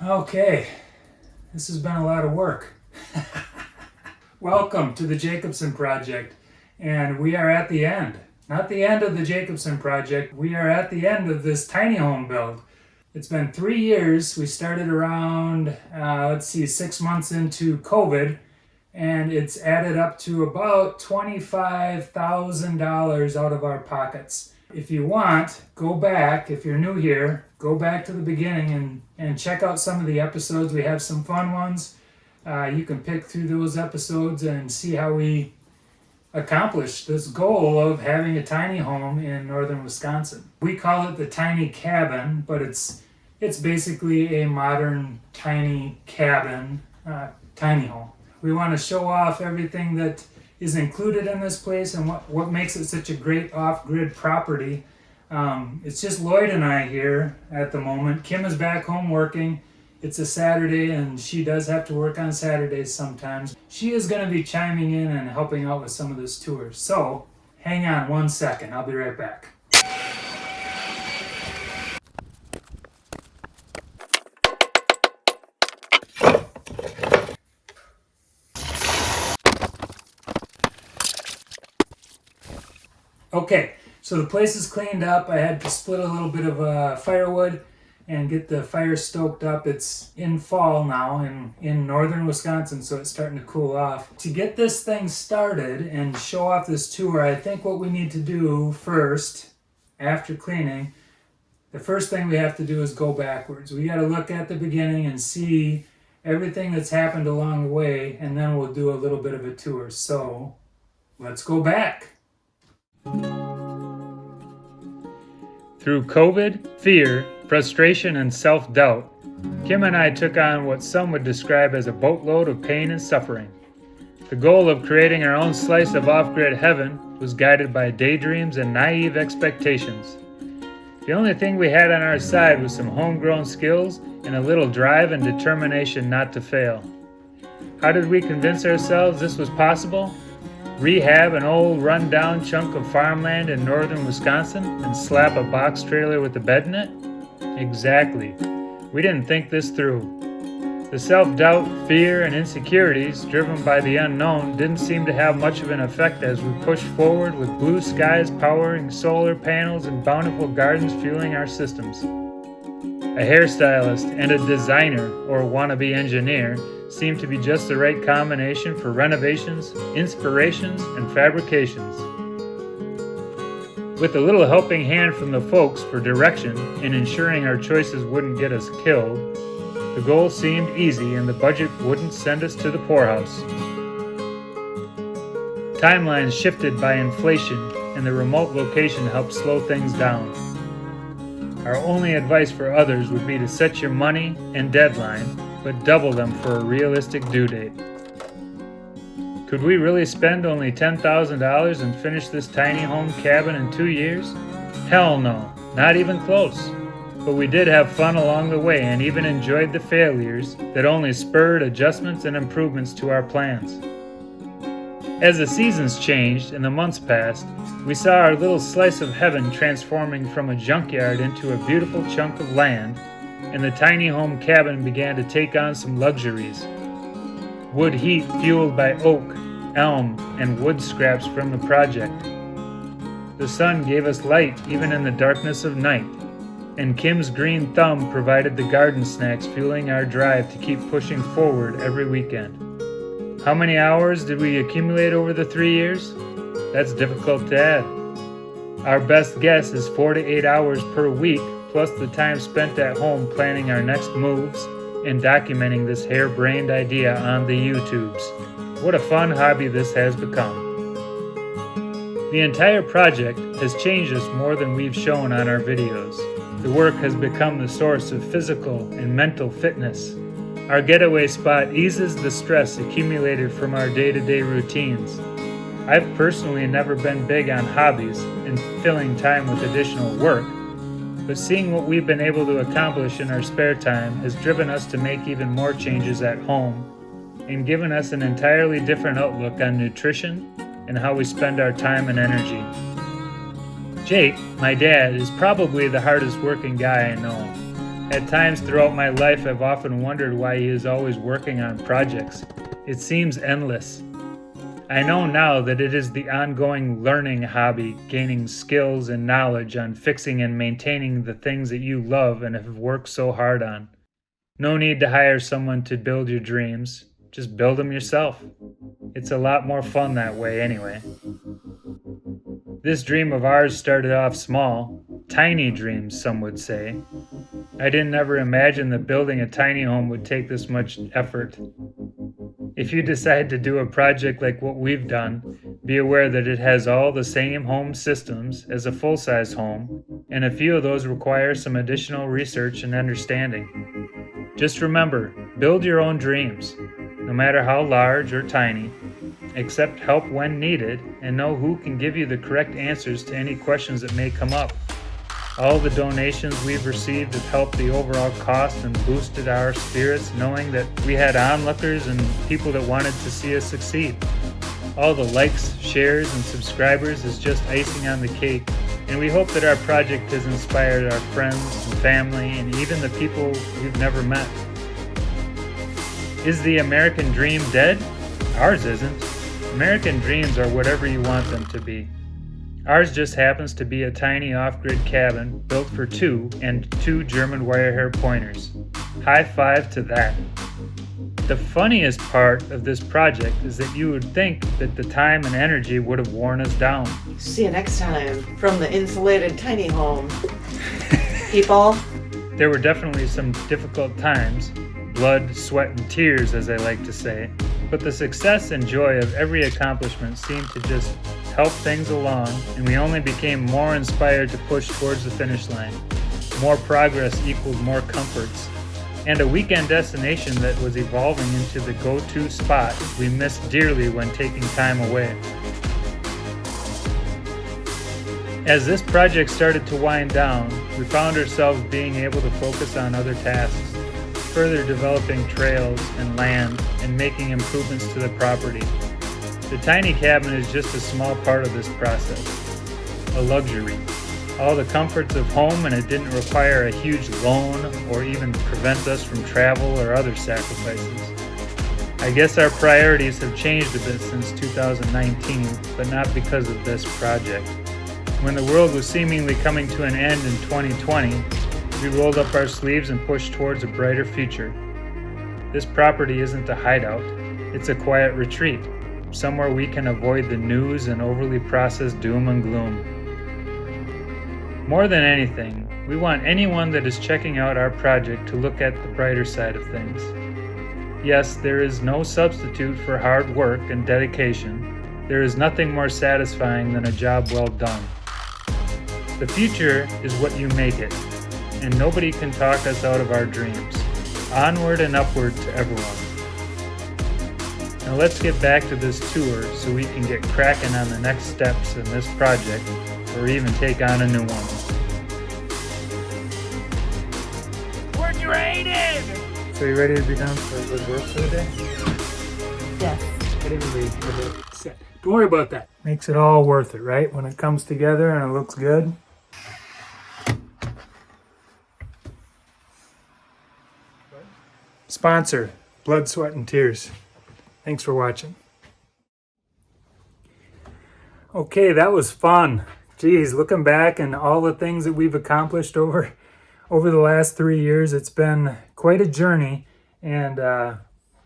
Okay, this has been a lot of work. Welcome to the Jacobson Project, and we are at the end. Not the end of the Jacobson Project, we are at the end of this tiny home build. It's been 3 years. We started around, 6 months into COVID, and it's added up to about $25,000 out of our pockets. If you want, go back, if you're new here, go back to the beginning and check out some of the episodes. We have some fun ones. You can pick through those episodes and see how we accomplished this goal of having a tiny home in northern Wisconsin. We call it the tiny cabin, but it's basically a modern tiny cabin, tiny home. We want to show off everything that is included in this place and what makes it such a great off-grid property. It's just Lloyd and I here at the moment. Kim is back home working. It's a Saturday and she does have to work on Saturdays sometimes. She is going to be chiming in and helping out with some of this tour. So hang on 1 second. I'll be right back. Okay, so the place is cleaned up. I had to split a little bit of firewood and get the fire stoked up. It's in fall now in northern Wisconsin, so it's starting to cool off. To get this thing started and show off this tour, I think what we need to do first, after cleaning, the first thing we have to do is go backwards. We got to look at the beginning and see everything that's happened along the way, and then we'll do a little bit of a tour. So let's go back. Through COVID, fear, frustration, and self-doubt, Kim and I took on what some would describe as a boatload of pain and suffering. The goal of creating our own slice of off-grid heaven was guided by daydreams and naive expectations. The only thing we had on our side was some homegrown skills and a little drive and determination not to fail. How did we convince ourselves this was possible? Rehab an old run-down chunk of farmland in northern Wisconsin and slap a box trailer with a bed in it? Exactly. We didn't think this through. The self-doubt, fear, and insecurities driven by the unknown didn't seem to have much of an effect as we pushed forward with blue skies powering solar panels and bountiful gardens fueling our systems. A hairstylist and a designer or wannabe engineer seemed to be just the right combination for renovations, inspirations, and fabrications. With a little helping hand from the folks for direction in ensuring our choices wouldn't get us killed, the goal seemed easy and the budget wouldn't send us to the poorhouse. Timelines shifted by inflation and the remote location helped slow things down. Our only advice for others would be to set your money and deadline, but double them for a realistic due date. Could we really spend only $10,000 and finish this tiny home cabin in 2 years? Hell no, not even close. But we did have fun along the way and even enjoyed the failures that only spurred adjustments and improvements to our plans. As the seasons changed and the months passed, we saw our little slice of heaven transforming from a junkyard into a beautiful chunk of land, and the tiny home cabin began to take on some luxuries. Wood heat fueled by oak, elm, and wood scraps from the project. The sun gave us light even in the darkness of night, and Kim's green thumb provided the garden snacks fueling our drive to keep pushing forward every weekend. How many hours did we accumulate over the 3 years? That's difficult to add. Our best guess is 4 to 8 hours per week, plus the time spent at home planning our next moves and documenting this harebrained idea on the YouTubes. What a fun hobby this has become. The entire project has changed us more than we've shown on our videos. The work has become the source of physical and mental fitness. Our getaway spot eases the stress accumulated from our day-to-day routines. I've personally never been big on hobbies and filling time with additional work, but seeing what we've been able to accomplish in our spare time has driven us to make even more changes at home and given us an entirely different outlook on nutrition and how we spend our time and energy. Jake, my dad, is probably the hardest working guy I know. At times throughout my life, I've often wondered why he is always working on projects. It seems endless. I know now that it is the ongoing learning hobby, gaining skills and knowledge on fixing and maintaining the things that you love and have worked so hard on. No need to hire someone to build your dreams. Just build them yourself. It's a lot more fun that way anyway. This dream of ours started off small, tiny dreams, some would say. I didn't ever imagine that building a tiny home would take this much effort. If you decide to do a project like what we've done, be aware that it has all the same home systems as a full-size home, and a few of those require some additional research and understanding. Just remember, build your own dreams, no matter how large or tiny. Accept help when needed, and know who can give you the correct answers to any questions that may come up. All the donations we've received have helped the overall cost and boosted our spirits, knowing that we had onlookers and people that wanted to see us succeed. All the likes, shares, and subscribers is just icing on the cake, and we hope that our project has inspired our friends and family and even the people we've never met. Is the American dream dead? Ours isn't. American dreams are whatever you want them to be. Ours just happens to be a tiny off-grid cabin built for two and two German wire-hair pointers. High five to that. The funniest part of this project is that you would think that the time and energy would have worn us down. See you next time from the insulated tiny home. People. There were definitely some difficult times, blood, sweat, and tears, as I like to say, but the success and joy of every accomplishment seemed to just help things along, and we only became more inspired to push towards the finish line. More progress equaled more comforts, and a weekend destination that was evolving into the go-to spot we missed dearly when taking time away. As this project started to wind down, we found ourselves being able to focus on other tasks, further developing trails and land and making improvements to the property. The tiny cabin is just a small part of this process, a luxury. All the comforts of home, and it didn't require a huge loan or even prevent us from travel or other sacrifices. I guess our priorities have changed a bit since 2019, but not because of this project. When the world was seemingly coming to an end in 2020, we rolled up our sleeves and pushed towards a brighter future. This property isn't a hideout, it's a quiet retreat, somewhere we can avoid the news and overly processed doom and gloom. More than anything, we want anyone that is checking out our project to look at the brighter side of things. Yes, there is no substitute for hard work and dedication. There is nothing more satisfying than a job well done. The future is what you make it, and nobody can talk us out of our dreams. Onward and upward to everyone. Now let's get back to this tour so we can get cracking on the next steps in this project, or even take on a new one. We're graded! So you ready to be done with work for the day? Yes. Don't worry about that. Makes it all worth it, right? When it comes together and it looks good. Sponsor, Blood, Sweat, and Tears. Thanks for watching. Okay, that was fun. Geez, looking back and all the things that we've accomplished over the last 3 years, it's been quite a journey. And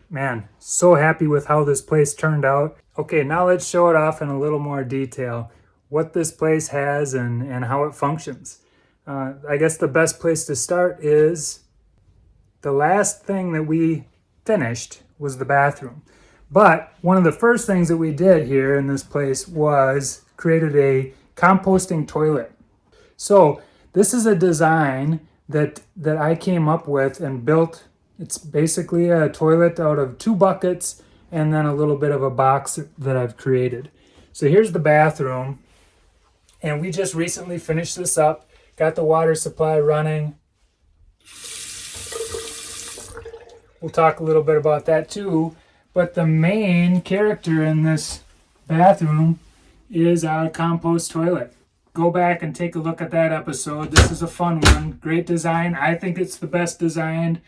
man, so happy with how this place turned out. Okay, now let's show it off in a little more detail. What this place has and how it functions. I guess the best place to start is the last thing that we finished was the bathroom. But one of the first things that we did here in this place was created a composting toilet. So this is a design that I came up with and built. It's basically a toilet out of 2 buckets and then a little bit of a box that I've created. So here's the bathroom, and we just recently finished this up, got the water supply running. We'll talk a little bit about that too, but the main character in this bathroom is our compost toilet. go back and take a look at that episode. This is a fun one. Great design. I think it's the best designed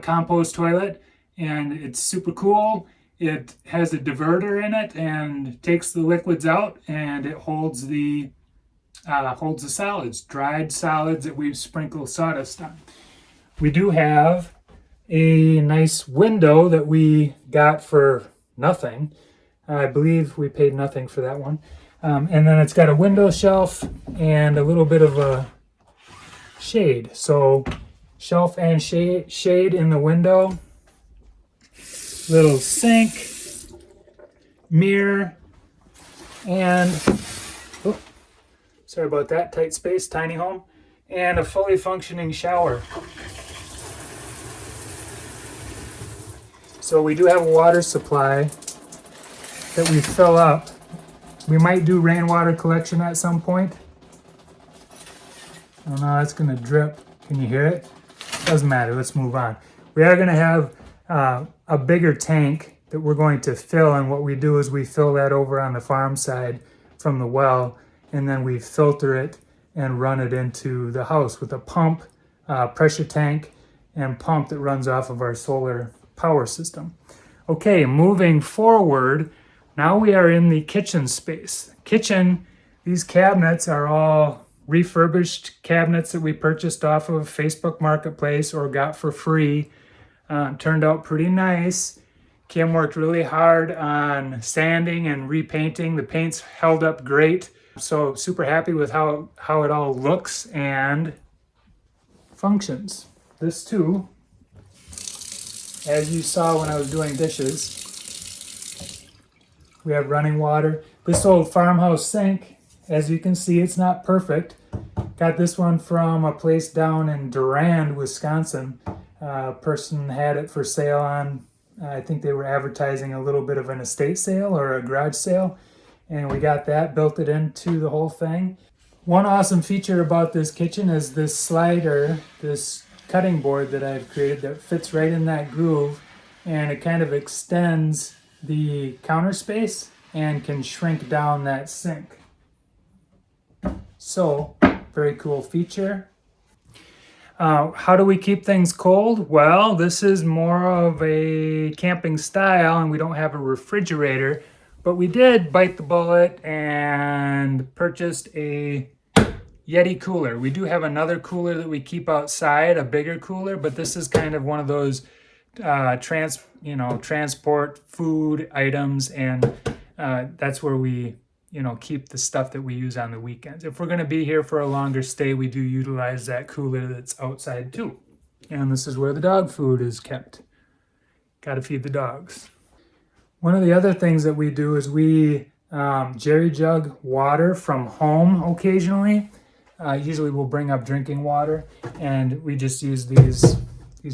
compost toilet, and it's super cool. It has a diverter in it and takes the liquids out, and it holds the solids, dried solids that we've sprinkled sawdust on. We do have a nice window that we got for nothing. I believe we paid nothing for that one. And then it's got a window shelf and a little bit of a shade. So shelf and shade in the window. Little sink, mirror, and sorry about that, tight space, tiny home, and a fully functioning shower. So we do have a water supply that we fill up. We might do rainwater collection at some point. Oh no, that's gonna drip. Can you hear it? Doesn't matter, let's move on. We are gonna have a bigger tank that we're going to fill, and what we do is we fill that over on the farm side from the well, and then we filter it and run it into the house with a pump, pressure tank, and pump that runs off of our solar power system. Okay, moving forward, now we are in the kitchen space. Kitchen, these cabinets are all refurbished cabinets that we purchased off of Facebook Marketplace or got for free. Turned out pretty nice. Kim worked really hard on sanding and repainting. The paint's held up great. So super happy with how it all looks and functions. This too, as you saw when I was doing dishes, we have running water. This old farmhouse sink, as you can see, it's not perfect. Got this one from a place down in Durand, Wisconsin. Person had it for sale on, I think they were advertising a little bit of an estate sale or a garage sale. And we got that, built it into the whole thing. One awesome feature about this kitchen is this slider, this cutting board that I've created that fits right in that groove, and it kind of extends the counter space and can shrink down that sink. So, very cool feature. How do we keep things cold? Well, this is more of a camping style, and we don't have a refrigerator, but we did bite the bullet and purchased a Yeti cooler. We do have another cooler that we keep outside, a bigger cooler, but this is kind of one of those transport food items, and that's where we keep the stuff that we use on the weekends. If we're going to be here for a longer stay, we do utilize that cooler that's outside too. And this is where the dog food is kept. Got to feed the dogs. One of the other things that we do is we jerry jug water from home occasionally. Usually we'll bring up drinking water, and we just use these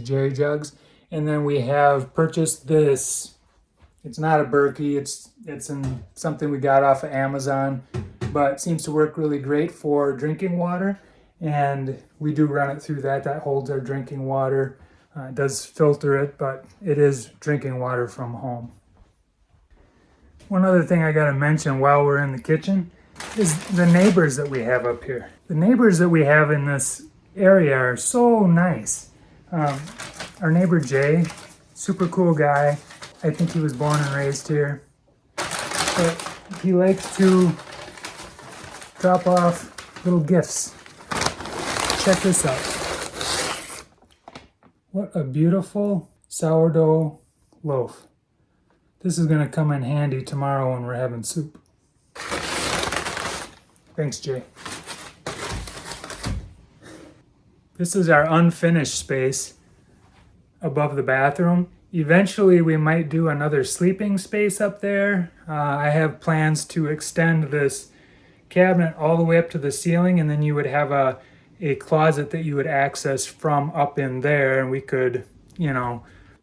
jerry jugs. And then we have purchased this. It's not a Berkey, it's in something we got off of Amazon, but it seems to work really great for drinking water. And we do run it through that. That holds our drinking water. It does filter it, but it is drinking water from home. One other thing I gotta mention while we're in the kitchen is the neighbors that we have up here. The neighbors that we have in this area are so nice. Our neighbor Jay, super cool guy. I think he was born and raised here. But he likes to drop off little gifts. Check this out. What a beautiful sourdough loaf. This is gonna come in handy tomorrow when we're having soup. Thanks, Jay. This is our unfinished space above the bathroom. Eventually, we might do another sleeping space up there. I have plans to extend this cabinet all the way up to the ceiling, and then you would have a closet that you would access from up in there, and we could,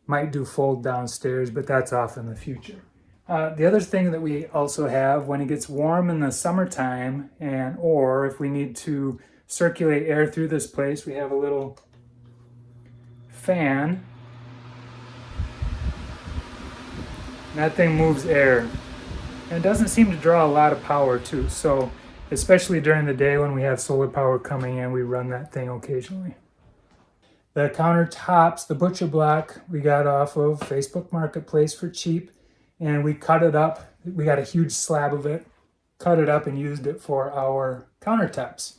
might do fold downstairs, but that's off in the future. The other thing that we also have when it gets warm in the summertime, or if we need to circulate air through this place, we have a little fan. That thing moves air. And it doesn't seem to draw a lot of power too. So especially during the day when we have solar power coming in. We run that thing occasionally. The countertops, the butcher block, we got off of Facebook Marketplace for cheap, and we cut it up. We got a huge slab of it, cut it up, and used it for our countertops.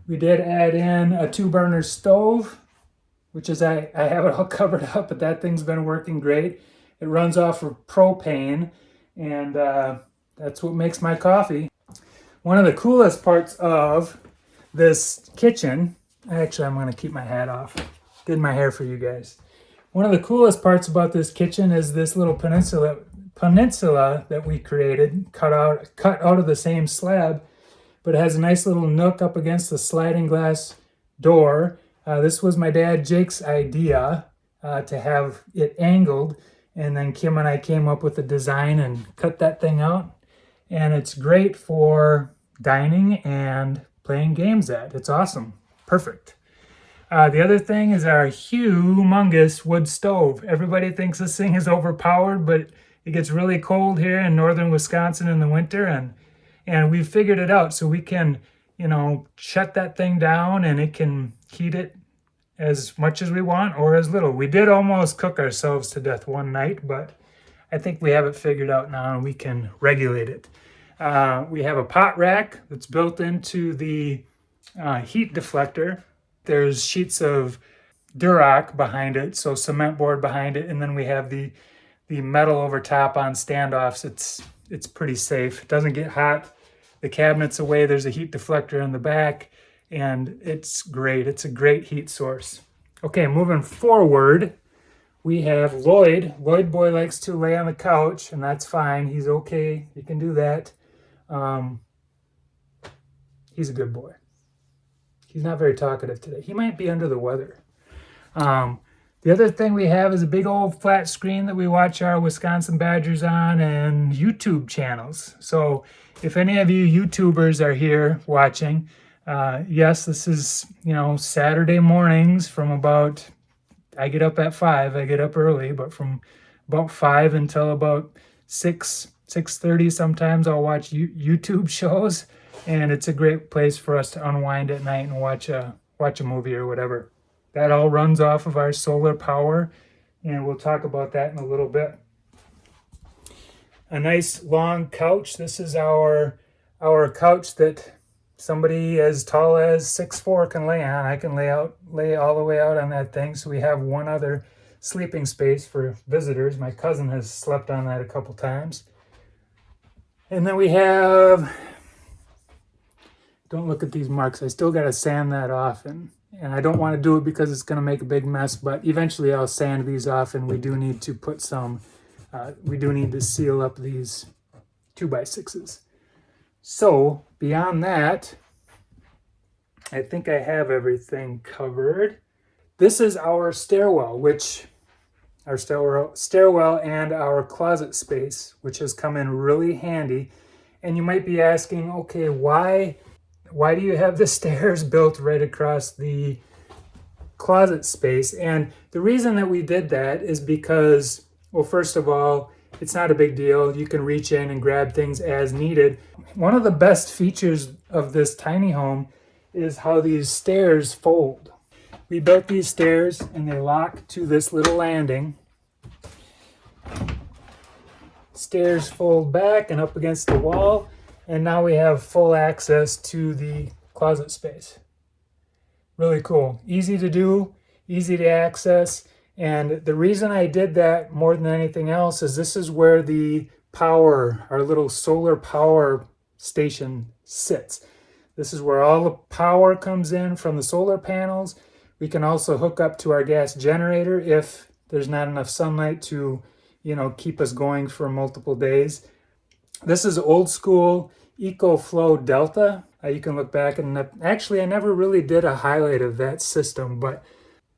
We did add in a 2-burner stove, which is, I have it all covered up, but that thing's been working great. It runs off of propane, and that's what makes my coffee. One of the coolest parts of this kitchen, actually I'm going to keep my hat off. Did my hair for you guys. One of the coolest parts about this kitchen is this little peninsula that we created, cut out of the same slab, but it has a nice little nook up against the sliding glass door. This was my dad Jake's idea to have it angled, and then Kim and I came up with the design and cut that thing out. And it's great for dining and playing games at. It's awesome. Perfect. The other thing is our humongous wood stove. Everybody thinks this thing is overpowered, but it gets really cold here in northern Wisconsin in the winter, and we figured it out so we can, shut that thing down and it can heat it as much as we want or as little. We did almost cook ourselves to death one night, but I think we have it figured out now and we can regulate it. We have a pot rack that's built into the heat deflector. There's sheets of Duroc behind it, so cement board behind it, and then we have the metal over top on standoffs. It's pretty safe. It doesn't get hot. The cabinet's away. There's a heat deflector in the back, and it's great. It's a great heat source. Okay, moving forward, we have Lloyd. Lloyd boy likes to lay on the couch, and that's fine. He's okay. He can do that. He's a good boy. He's not very talkative today. He might be under the weather. The other thing we have is a big old flat screen that we watch our Wisconsin Badgers on and YouTube channels. So if any of you YouTubers are here watching, yes, this is, Saturday mornings from about, I get up at 5, I get up early, but from about 5 until about 6:30 sometimes I'll watch YouTube shows, and it's a great place for us to unwind at night and watch a movie or whatever. That all runs off of our solar power, and we'll talk about that in a little bit. A nice long couch. This is our couch that somebody as tall as 6'4" can lay on. I can lay all the way out on that thing. So we have one other sleeping space for visitors. My cousin has slept on that a couple times. And then we have, don't look at these marks. I still got to sand that off, and I don't want to do it because it's going to make a big mess, but eventually I'll sand these off, and we do need to put some, we do need to seal up these 2x6s. So beyond that, I think I have everything covered. This is our stairwell, our stairwell and our closet space, which has come in really handy. And you might be asking, okay, why do you have the stairs built right across the closet space? And the reason that we did that is because, well, first of all, it's not a big deal. You can reach in and grab things as needed. One of the best features of this tiny home is how these stairs fold. We built these stairs and they lock to this little landing. Stairs fold back and up against the wall, and now we have full access to the closet space. Really cool. Easy to do, easy to access. And the reason I did that more than anything else is this is where the power, our little solar power station sits. This is where all the power comes in from the solar panels. We can also hook up to our gas generator if there's not enough sunlight to, keep us going for multiple days. This is old school EcoFlow Delta. You can look back, and actually I never really did a highlight of that system, but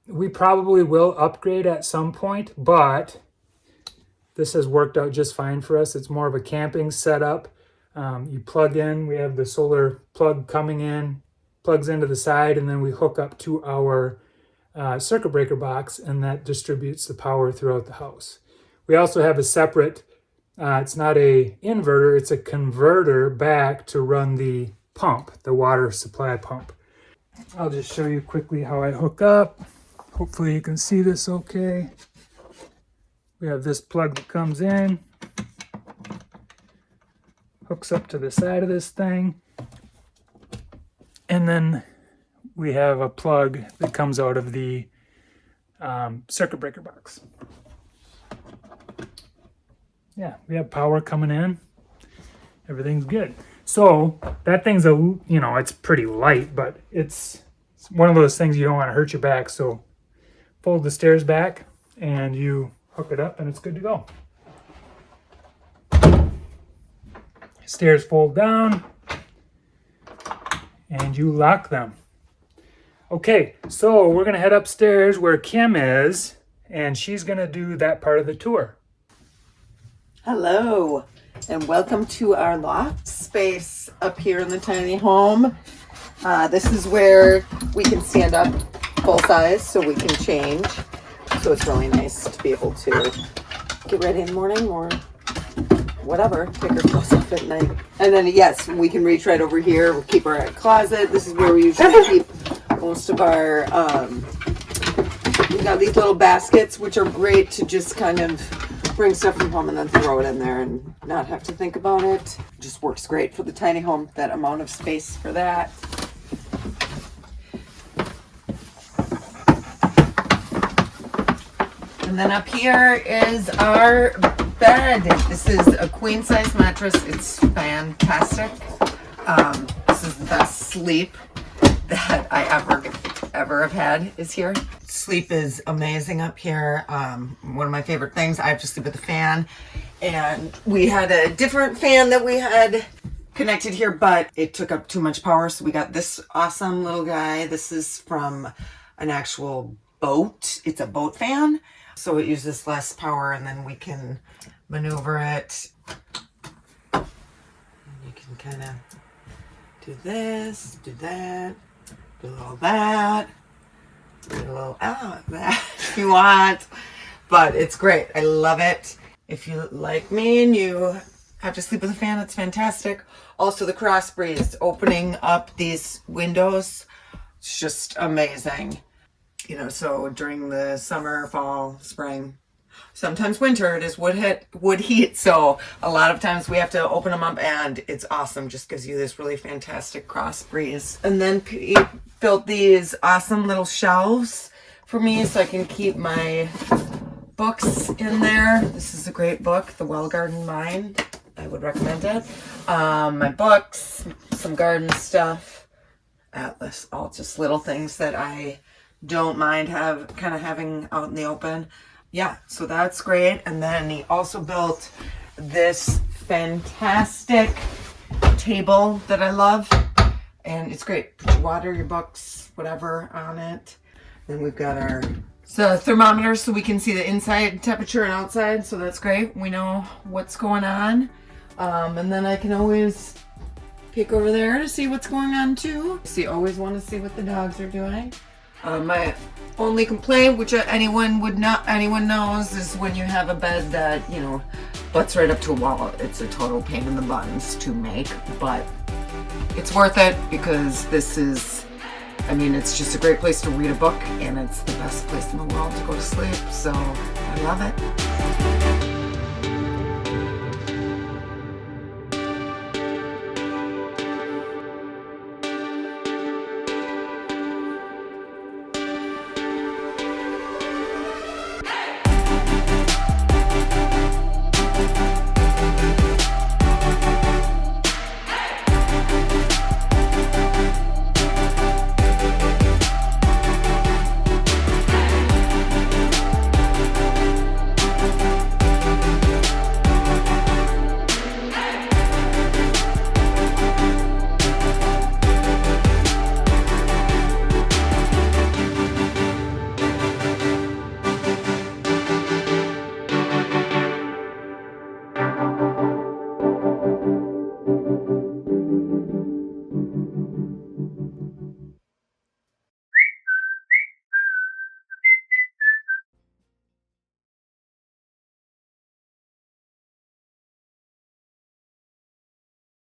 we probably will upgrade at some point, but this has worked out just fine for us. It's more of a camping setup. You plug in, we have the solar plug coming in, plugs into the side, and then we hook up to our circuit breaker box, and that distributes the power throughout the house. We also have a separate, it's not a inverter, it's a converter back to run the pump, the water supply pump. I'll just show you quickly how I hook up. Hopefully you can see this okay. We have this plug that comes in, hooks up to the side of this thing, and then we have a plug that comes out of the circuit breaker box. Yeah, we have power coming in. Everything's good. So that thing's it's pretty light, but it's one of those things you don't want to hurt your back. So fold the stairs back and you hook it up and it's good to go. Stairs fold down and you lock them. Okay, so we're gonna head upstairs where Kim is, and she's gonna do that part of the tour. Hello, and welcome to our loft space up here in the tiny home. This is where we can stand up full size so we can change. So it's really nice to be able to get ready in the morning or whatever, take our clothes off at night. And then, yes, we can reach right over here. We'll keep our closet. This is where we usually keep most of our, we got these little baskets, which are great to just kind of bring stuff from home and then throw it in there and not have to think about it. Just works great for the tiny home, that amount of space for that. And then up here is our bed. This is a queen size mattress. It's fantastic. This is the best sleep that I ever have had is here. Sleep is amazing up here. One of my favorite things, I have to sleep with a fan. And we had a different fan that we had connected here, but it took up too much power. So we got this awesome little guy. This is from an actual boat. It's a boat fan. So it uses less power and then we can maneuver it. And you can kind of do this, do that, do a little that, do a little that if you want. But it's great. I love it. If you like me and you have to sleep with a fan, it's fantastic. Also the cross breeze, opening up these windows, it's just amazing. You know, so during the summer, fall, spring, sometimes winter, it is wood heat. So a lot of times we have to open them up and it's awesome. Just gives you this really fantastic cross breeze. And then he built these awesome little shelves for me so I can keep my books in there. This is a great book, The Well-Gardened Mind. I would recommend it. My books, some garden stuff, atlas, all just little things that I don't mind having out in the open. Yeah, so that's great. And then he also built this fantastic table that I love. And it's great. Put your water, your books, whatever on it. Then we've got our thermometer so we can see the inside temperature and outside. So that's great. We know what's going on. And then I can always peek over there to see what's going on too. So you always want to see what the dogs are doing. My only complaint, which anyone knows, is when you have a bed that, butts right up to a wall. It's a total pain in the buttons to make, but it's worth it because this is, it's just a great place to read a book and it's the best place in the world to go to sleep. So I love it.